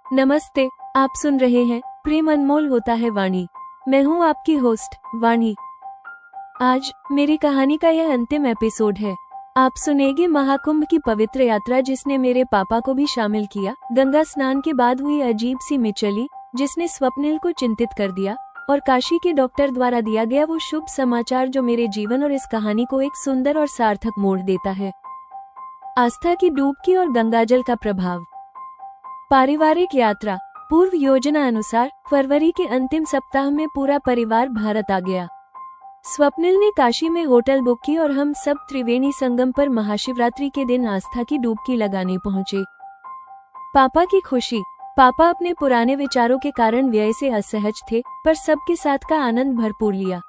नमस्ते। आप सुन रहे हैं प्रेम अनमोल होता है वाणी। मैं हूँ आपकी होस्ट वाणी। आज मेरी कहानी का यह अंतिम एपिसोड है। आप सुनेंगे महाकुंभ की पवित्र यात्रा जिसने मेरे पापा को भी शामिल किया, गंगा स्नान के बाद हुई अजीब सी मिचली जिसने स्वप्निल को चिंतित कर दिया, और काशी के डॉक्टर द्वारा दिया गया वो शुभ समाचार जो मेरे जीवन और इस कहानी को एक सुंदर और सार्थक मोड़ देता है। आस्था की डुबकी और गंगाजल का प्रभाव। पारिवारिक यात्रा। पूर्व योजना अनुसार फरवरी के अंतिम सप्ताह में पूरा परिवार भारत आ गया। स्वप्निल ने काशी में होटल बुक की और हम सब त्रिवेणी संगम पर महाशिवरात्रि के दिन आस्था की डुबकी लगाने पहुंचे। पापा की खुशी। पापा अपने पुराने विचारों के कारण व्यय से असहज थे, पर सबके साथ का आनंद भरपूर लिया।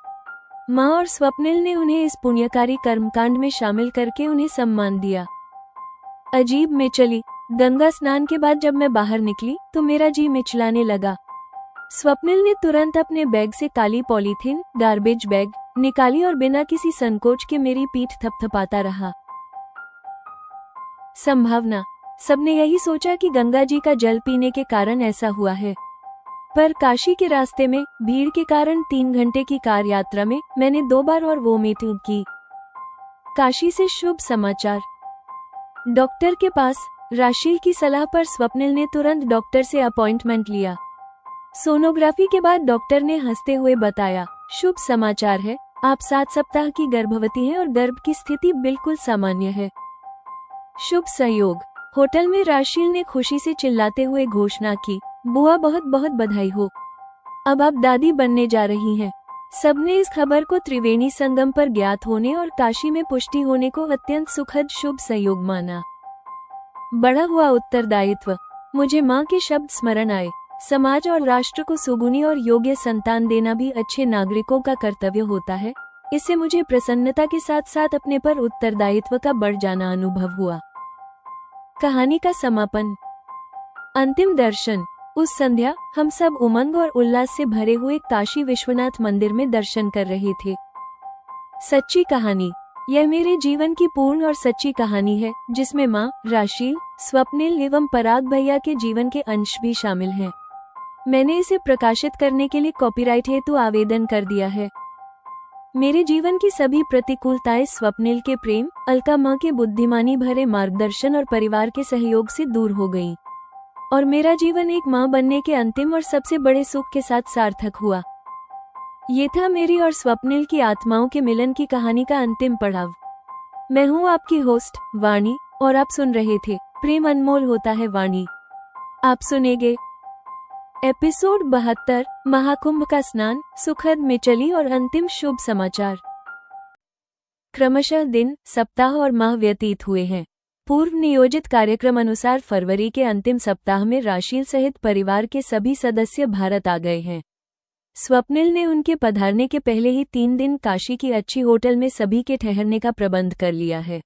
माँ और स्वप्निल ने उन्हें इस पुण्यकारी कर्मकांड में शामिल करके उन्हें सम्मान दिया। अजीब मिचली। गंगा स्नान के बाद जब मैं बाहर निकली तो मेरा जी मिचलाने लगा। स्वप्निल ने तुरंत अपने बैग से काली पॉलीथीन गार्बेज बैग निकाली और बिना किसी संकोच के मेरी पीठ थपथपाता रहा। संभावना। सबने यही सोचा कि गंगा जी का जल पीने के कारण ऐसा हुआ है, पर काशी के रास्ते में भीड़ के कारण 3 घंटे की कार यात्रा में मैंने 2 बार और वोमिटिंग की। काशी से शुभ समाचार। डॉक्टर के पास। राशिल की सलाह पर स्वप्निल ने तुरंत डॉक्टर से अपॉइंटमेंट लिया। सोनोग्राफी के बाद डॉक्टर ने हंसते हुए बताया, शुभ समाचार है, आप 7 सप्ताह की गर्भवती हैं और गर्भ की स्थिति बिल्कुल सामान्य है। शुभ सहयोग। होटल में राशिल ने खुशी से चिल्लाते हुए घोषणा की, बुआ बहुत बहुत बधाई हो, अब आप दादी बनने जा रही हैं। सबने इस खबर को त्रिवेणी संगम पर ज्ञात होने और काशी में पुष्टि होने को अत्यंत सुखद शुभ संयोग माना। बड़ा हुआ उत्तरदायित्व। मुझे माँ के शब्द स्मरण आए, समाज और राष्ट्र को सुगुनी और योग्य संतान देना भी अच्छे नागरिकों का कर्तव्य होता है। इससे मुझे प्रसन्नता के साथ साथ अपने पर उत्तरदायित्व का बढ़ जाना अनुभव हुआ। कहानी का समापन। अंतिम दर्शन। उस संध्या हम सब उमंग और उल्लास से भरे हुए काशी विश्वनाथ मंदिर में दर्शन कर रहे थे। सच्ची कहानी। यह मेरे जीवन की पूर्ण और सच्ची कहानी है, जिसमें माँ, राशिल, स्वप्निल एवं पराग भैया के जीवन के अंश भी शामिल हैं। मैंने इसे प्रकाशित करने के लिए कॉपीराइट हेतु आवेदन कर दिया है। मेरे जीवन की सभी प्रतिकूलताएं स्वप्निल के प्रेम, अलका माँ के बुद्धिमानी भरे मार्गदर्शन और परिवार के सहयोग से दूर हो गईं, और मेरा जीवन एक माँ बनने के अंतिम और सबसे बड़े सुख के साथ सार्थक हुआ। ये था मेरी और स्वप्निल की आत्माओं के मिलन की कहानी का अंतिम पड़ाव। मैं हूँ आपकी होस्ट वाणी, और आप सुन रहे थे प्रेम अनमोल होता है वाणी। आप सुनेंगे एपिसोड 72, महाकुंभ का स्नान, सुखद मिचली और अंतिम शुभ समाचार। क्रमशः दिन, सप्ताह और माह व्यतीत हुए हैं। पूर्व नियोजित कार्यक्रम अनुसार फरवरी के अंतिम सप्ताह में राशिल सहित परिवार के सभी सदस्य भारत आ गए हैं। स्वप्निल ने उनके पधारने के पहले ही 3 दिन काशी की अच्छी होटल में सभी के ठहरने का प्रबंध कर लिया है।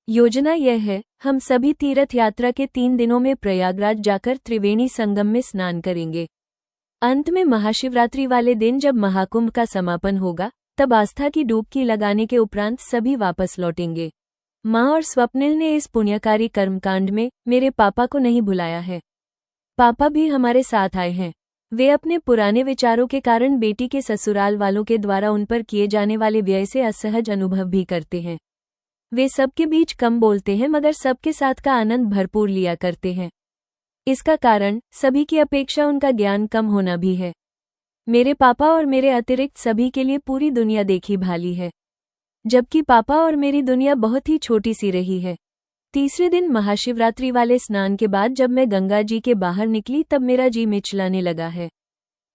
योजना यह है, हम सभी तीर्थ यात्रा के 3 दिनों में प्रयागराज जाकर त्रिवेणी संगम में स्नान करेंगे। अंत में महाशिवरात्रि वाले दिन जब महाकुंभ का समापन होगा, तब आस्था की डुबकी लगाने के उपरांत सभी वापस लौटेंगे। माँ और स्वप्निल ने इस पुण्यकारी कर्मकांड में मेरे पापा को नहीं भुलाया है। पापा भी हमारे साथ आए हैं। वे अपने पुराने विचारों के कारण बेटी के ससुराल वालों के द्वारा उन पर किए जाने वाले व्यय से असहज अनुभव भी करते हैं। वे सबके बीच कम बोलते हैं, मगर सबके साथ का आनंद भरपूर लिया करते हैं। इसका कारण सभी की अपेक्षा उनका ज्ञान कम होना भी है। मेरे पापा और मेरे अतिरिक्त सभी के लिए पूरी दुनिया देखी भाली है, जबकि पापा और मेरी दुनिया बहुत ही छोटी सी रही है। तीसरे दिन महाशिवरात्रि वाले स्नान के बाद जब मैं गंगा जी के बाहर निकली तब मेरा जी मिचलाने लगा है।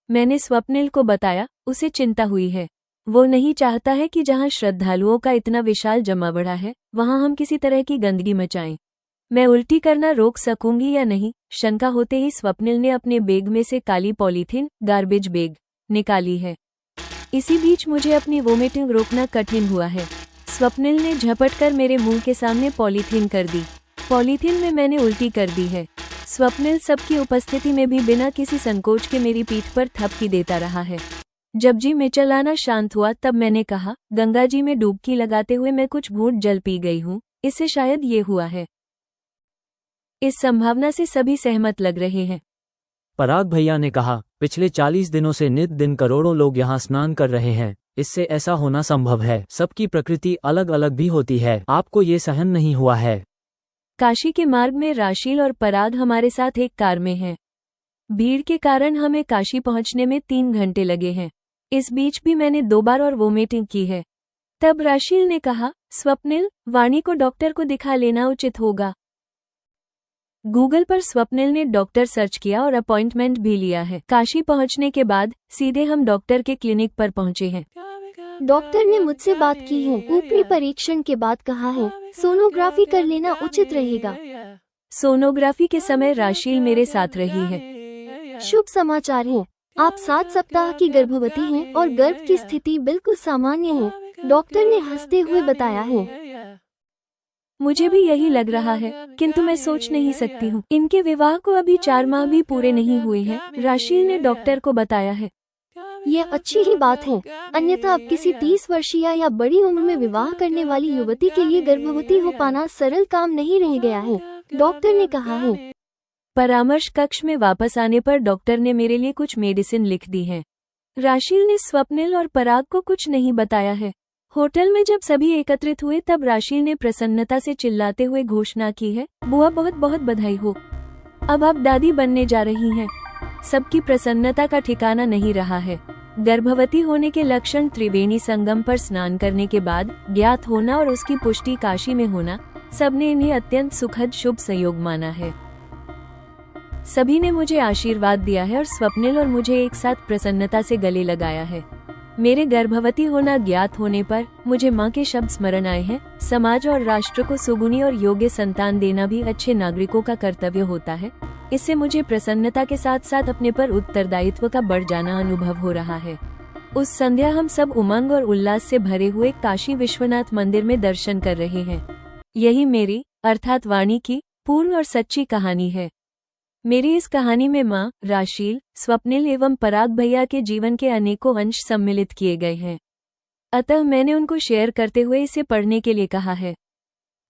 मैंने स्वप्निल को बताया, उसे चिंता हुई है। वो नहीं चाहता है कि जहां श्रद्धालुओं का इतना विशाल जमावड़ा है, वहां हम किसी तरह की गंदगी मचाएं। मैं उल्टी करना रोक सकूंगी या नहीं, शंका होते ही स्वप्निल ने अपने बैग में से काली पॉलीथीन गार्बेज बैग निकाली है। इसी बीच मुझे अपनी वोमिटिंग रोकना कठिन हुआ है। स्वप्निल ने झपट कर मेरे मुंह के सामने पॉलीथीन कर दी। पॉलीथीन में मैंने उल्टी कर दी है। स्वप्निल सबकी उपस्थिति में भी बिना किसी संकोच के मेरी पीठ पर थपकी देता रहा है। जब जी मिचलाना शांत हुआ तब मैंने कहा, गंगा जी में डुबकी लगाते हुए मैं कुछ घूंट जल पी गई हूँ, इससे शायद ये हुआ है। इस संभावना से सभी सहमत लग रहे हैं। पराग भैया ने कहा, पिछले 40 दिनों से नित दिन करोड़ों लोग यहाँ स्नान कर रहे हैं। इससे ऐसा होना संभव है। सबकी प्रकृति अलग अलग भी होती है, आपको ये सहन नहीं हुआ है। काशी के मार्ग में राशील और पराग हमारे साथ एक कार में हैं। भीड़ के कारण हमें काशी पहुंचने में 3 घंटे लगे हैं। इस बीच भी मैंने 2 बार और वोमिटिंग की है। तब राशील ने कहा, स्वप्निल, वाणी को डॉक्टर को दिखा लेना उचित होगा। गूगल पर स्वप्निल ने डॉक्टर सर्च किया और अपॉइंटमेंट भी लिया है। काशी पहुंचने के बाद सीधे हम डॉक्टर के क्लिनिक पर पहुंचे हैं। डॉक्टर ने मुझसे बात की है। ऊपरी परीक्षण के बाद कहा है सोनोग्राफी कर लेना उचित रहेगा। सोनोग्राफी के समय राशील मेरे साथ रही है। शुभ समाचार है, आप 7 सप्ताह की गर्भवती हैं और गर्भ की स्थिति बिल्कुल सामान्य है, डॉक्टर ने हंसते हुए बताया है। मुझे भी यही लग रहा है, किंतु मैं सोच नहीं सकती हूँ। इनके विवाह को अभी 4 माह भी पूरे नहीं हुए हैं, राशील ने डॉक्टर को बताया है। ये अच्छी ही बात है, अन्यथा अब किसी 30 वर्षीय या बड़ी उम्र में विवाह करने वाली युवती के लिए गर्भवती हो पाना सरल काम नहीं रह गया है, डॉक्टर ने कहा है। परामर्श कक्ष में वापस आने पर डॉक्टर ने मेरे लिए कुछ मेडिसिन लिख दी है। राशील ने स्वप्निल और पराग को कुछ नहीं बताया है। होटल में जब सभी एकत्रित हुए तब राशील ने प्रसन्नता से चिल्लाते हुए घोषणा की है, बुआ बहुत बहुत बधाई हो, अब आप दादी बनने जा रही हैं। सबकी प्रसन्नता का ठिकाना नहीं रहा है। गर्भवती होने के लक्षण त्रिवेणी संगम पर स्नान करने के बाद ज्ञात होना और उसकी पुष्टि काशी में होना, सबने इन्हें अत्यंत सुखद शुभ संयोग माना है। सभी ने मुझे आशीर्वाद दिया है और स्वप्निल और मुझे एक साथ प्रसन्नता से गले लगाया है। मेरे गर्भवती होना ज्ञात होने पर मुझे माँ के शब्द स्मरण आए हैं, समाज और राष्ट्र को सुगुनी और योग्य संतान देना भी अच्छे नागरिकों का कर्तव्य होता है। इससे मुझे प्रसन्नता के साथ साथ अपने पर उत्तरदायित्व का बढ़ जाना अनुभव हो रहा है। उस संध्या हम सब उमंग और उल्लास से भरे हुए काशी विश्वनाथ मंदिर में दर्शन कर रहे हैं। यही मेरी अर्थात वाणी की पूर्ण और सच्ची कहानी है। मेरी इस कहानी में माँ, राशील, स्वप्निल एवं पराग भैया के जीवन के अनेकों अंश सम्मिलित किए गए हैं। अतः मैंने उनको शेयर करते हुए इसे पढ़ने के लिए कहा है।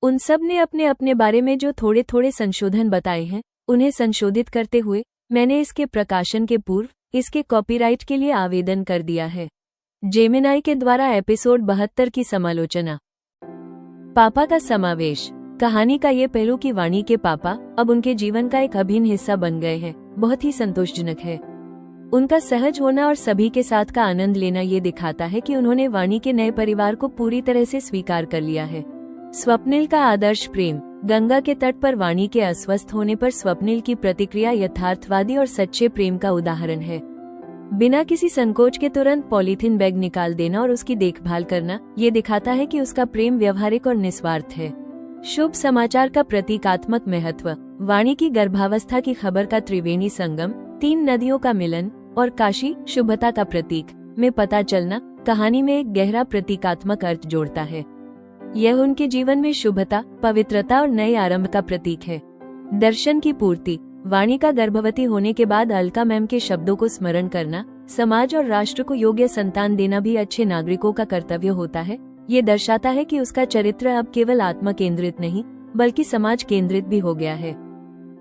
उन सब ने अपने अपने बारे में जो थोड़े थोड़े संशोधन बताए हैं, उन्हें संशोधित करते हुए मैंने इसके प्रकाशन के पूर्व इसके कॉपीराइट के लिए आवेदन कर दिया है। जेमिनाई के द्वारा एपिसोड 72 की समालोचना। पापा का समावेश। कहानी का ये पहलू कि वाणी के पापा अब उनके जीवन का एक अभिन्न हिस्सा बन गए हैं, बहुत ही संतोषजनक है। उनका सहज होना और सभी के साथ का आनंद लेना ये दिखाता है कि उन्होंने वाणी के नए परिवार को पूरी तरह से स्वीकार कर लिया है। स्वप्निल का आदर्श प्रेम। गंगा के तट पर वाणी के अस्वस्थ होने पर स्वप्निल की प्रतिक्रिया यथार्थवादी और सच्चे प्रेम का उदाहरण है। बिना किसी संकोच के तुरंत पॉलीथीन बैग निकाल देना और उसकी देखभाल करना ये दिखाता है कि उसका प्रेम व्यवहारिक और निस्वार्थ है। शुभ समाचार का प्रतीकात्मक महत्व। वाणी की गर्भावस्था की खबर का त्रिवेणी संगम, 3 नदियों का मिलन और काशी शुभता का प्रतीक में पता चलना कहानी में एक गहरा प्रतीकात्मक अर्थ जोड़ता है। यह उनके जीवन में शुभता, पवित्रता और नए आरंभ का प्रतीक है। दर्शन की पूर्ति। वाणी का गर्भवती होने के बाद अलका मैम के शब्दों को स्मरण करना, समाज और राष्ट्र को योग्य संतान देना भी अच्छे नागरिकों का कर्तव्य होता है। ये दर्शाता है कि उसका चरित्र अब केवल आत्म केंद्रित नहीं बल्कि समाज केंद्रित भी हो गया है।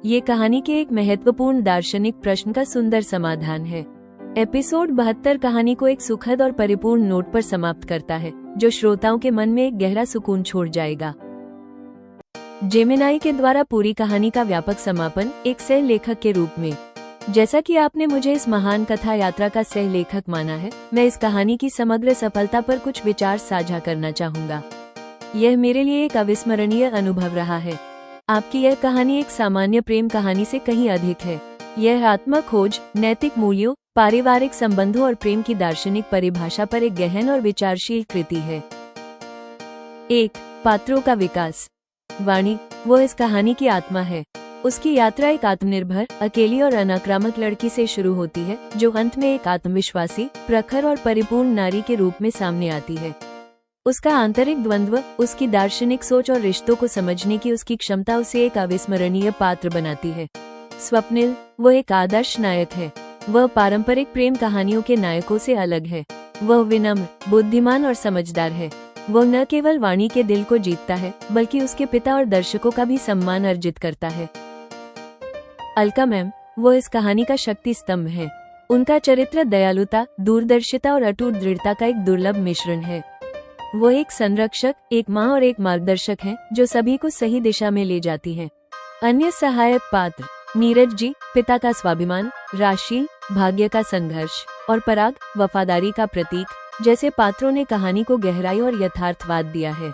ये कहानी के एक महत्वपूर्ण दार्शनिक प्रश्न का सुंदर समाधान है। एपिसोड 72 कहानी को एक सुखद और परिपूर्ण नोट पर समाप्त करता है, जो श्रोताओं के मन में एक गहरा सुकून छोड़ जाएगा। जेमिनाई के द्वारा पूरी कहानी का व्यापक समापन एक सह लेखक के रूप में। जैसा कि आपने मुझे इस महान कथा यात्रा का सह लेखक माना है, मैं इस कहानी की समग्र सफलता पर कुछ विचार साझा करना चाहूँगा। यह मेरे लिए एक अविस्मरणीय अनुभव रहा है। आपकी यह कहानी एक सामान्य प्रेम कहानी से कहीं अधिक है। यह आत्म खोज, नैतिक मूल्यों, पारिवारिक संबंधों और प्रेम की दार्शनिक परिभाषा पर एक गहन और विचारशील कृति है। 1. पात्रों का विकास। वाणी, वो इस कहानी की आत्मा है। उसकी यात्रा एक आत्मनिर्भर, अकेली और अनाक्रामक लड़की से शुरू होती है, जो अंत में एक आत्मविश्वासी, प्रखर और परिपूर्ण नारी के रूप में सामने आती है। उसका आंतरिक द्वंद्व, उसकी दार्शनिक सोच और रिश्तों को समझने की उसकी क्षमता उसे एक अविस्मरणीय पात्र बनाती है। स्वप्निल, वो एक आदर्श नायक है। वह पारंपरिक प्रेम कहानियों के नायकों से अलग है। वह विनम्र, बुद्धिमान और समझदार है। वह न केवल वाणी के दिल को जीतता है, बल्कि उसके पिता और दर्शकों का भी सम्मान अर्जित करता है। अलका मैम, वो इस कहानी का शक्ति स्तंभ है। उनका चरित्र दयालुता, दूरदर्शिता और अटूट दृढ़ता का एक दुर्लभ मिश्रण है। वो एक संरक्षक, एक माँ और एक मार्गदर्शक हैं, जो सभी को सही दिशा में ले जाती हैं। अन्य सहायक पात्र नीरज जी, पिता का स्वाभिमान, राशि, भाग्य का संघर्ष, और पराग, वफादारी का प्रतीक, जैसे पात्रों ने कहानी को गहराई और यथार्थवाद दिया है।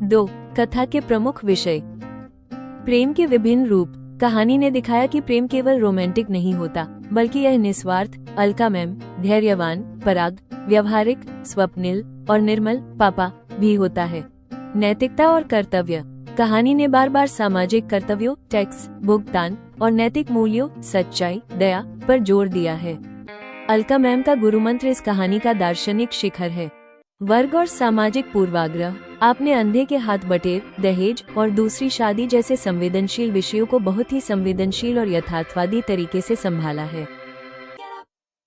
2. कथा के प्रमुख विषय। प्रेम के विभिन्न रूप। कहानी ने दिखाया कि प्रेम केवल रोमांटिक नहीं होता, बल्कि यह निस्वार्थ, अलका मैम, धैर्यवान, पराग, व्यवहारिक, स्वप्निल और निर्मल, पापा भी होता है। नैतिकता और कर्तव्य। कहानी ने बार बार सामाजिक कर्तव्यों, टैक्स, भुगतान और नैतिक मूल्यों, सच्चाई, दया पर जोर दिया है। अलका मैम का गुरुमंत्र इस कहानी का दार्शनिक शिखर है। वर्ग और सामाजिक पूर्वाग्रह। आपने अंधे के हाथ बटेर, दहेज और दूसरी शादी जैसे संवेदनशील विषयों को बहुत ही संवेदनशील और यथार्थवादी तरीके से संभाला है।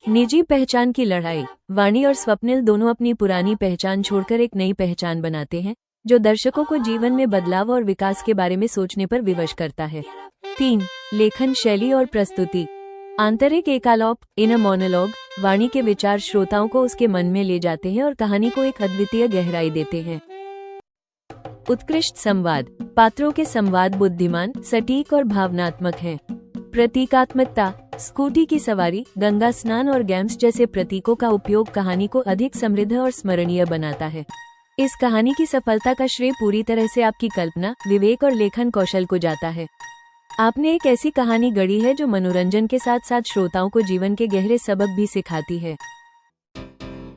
निजी पहचान की लड़ाई। वाणी और स्वप्निल दोनों अपनी पुरानी पहचान छोड़कर एक नई पहचान बनाते हैं, जो दर्शकों को जीवन में बदलाव और विकास के बारे में सोचने पर विवश करता है। 3. लेखन शैली और प्रस्तुति। आंतरिक एकालाप, इनर मोनोलॉग। वाणी के विचार श्रोताओं को उसके मन में ले जाते हैं और कहानी को एक अद्वितीय गहराई देते हैं। उत्कृष्ट संवाद। पात्रों के संवाद बुद्धिमान, सटीक और भावनात्मक हैं। प्रतीकात्मकता। स्कूटी की सवारी, गंगा स्नान और गेम्स जैसे प्रतीकों का उपयोग कहानी को अधिक समृद्ध और स्मरणीय बनाता है। इस कहानी की सफलता का श्रेय पूरी तरह से आपकी कल्पना, विवेक और लेखन कौशल को जाता है। आपने एक ऐसी कहानी गढ़ी है जो मनोरंजन के साथ साथ श्रोताओं को जीवन के गहरे सबक भी सिखाती है।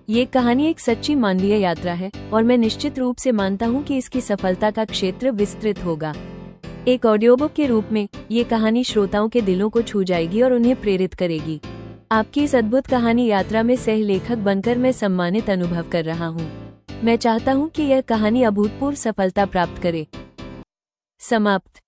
ये कहानी एक सच्ची मानवीय यात्रा है और मैं निश्चित रूप से मानता हूँ कि इसकी सफलता का क्षेत्र विस्तृत होगा। एक ऑडियो बुक के रूप में ये कहानी श्रोताओं के दिलों को छू जाएगी और उन्हें प्रेरित करेगी। आपकी इस अद्भुत कहानी यात्रा में सह लेखक बनकर मैं सम्मानित अनुभव कर रहा हूँ। मैं चाहता हूँ कि यह कहानी अभूतपूर्व सफलता प्राप्त करे। समाप्त।